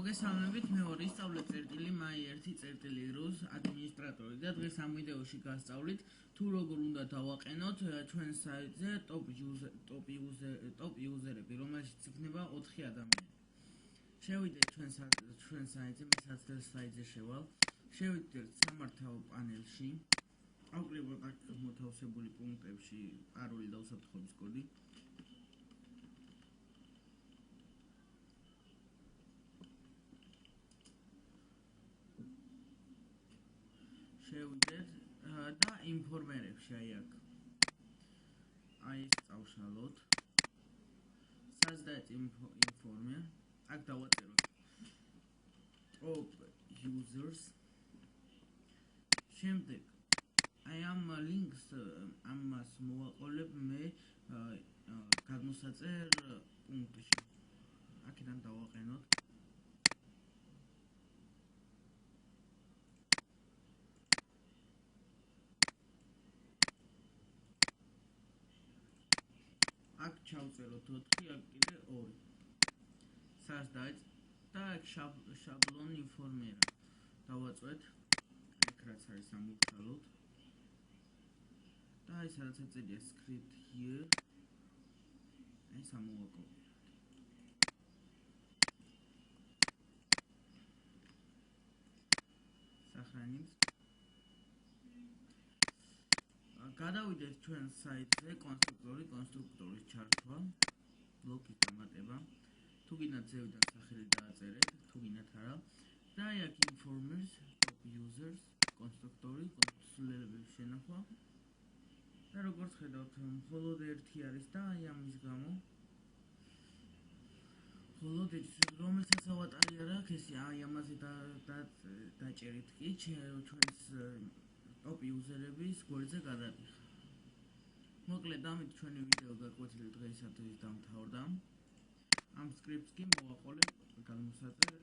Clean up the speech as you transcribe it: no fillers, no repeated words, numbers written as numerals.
მოგესალმებით, მე ვარ ისწავლე წერტილი my1.ru-ს ადმინისტრატორი და დღეს ამ ვიდეოში გასწავლით თუ როგორ უნდა დავაყენოთ ჩვენ საიტზე top user-ები, რომელშიც იქნება 4 ადამიანი. შევიდეთ ჩვენ საიტზე, მე საცდელ საიტზე შევალ. შევიდეთ სამართავ პანელში. ავკლებოთ აქ მოთავსებული პუნქტებში პაროლი და უსაფრთხოების კოდი. შევიდეთ და ინფორმერებში აი ეს წავშალოთ. სადაც ინფორმერ, აქ დავაწეროთ top users. შემდეგ აი ამ ლინკს ამას მოვაყოლებ მე გადმოსაწერ პუნქტში. აქედან დავაყენოთ. აქ ჩავწეროთ 4, აქ კიდე 2. სადაც და აქ შაბლონ ინფორმერა დავაწვეთ. აქ რაც არის ამოვშალოთ. და აი სადაც ეწერია script here. ეს ამოვაკოპიოთ. სახანით გადავიდეთ ჩვენ საიტზე კონსტრუქტორის ჩართვა, ბლოკის დამატება. თუ გინდათ ზევიდან სახელი დააწერეთ, თუ გინდათ არა. და აი აქ informers, top users, კონსტრუქტორი, კონსტრუქტორების შენახვა. და როგორც ხედავთ, მხოლოდ ერთი არის და აი ამის გამო მხოლოდ რომელსაც ავატარი არ აქვს, ეს აი ამაზე დაჭერით კი ჩვენს top user-ების გვერდზე გადადიხარ. მოკლედ ამით ჩვენი ვიდეო გაკვეთილი დღეისათვის დამთავრდა. ამ scripts კი მოვაყოლებ გადმოსაწერ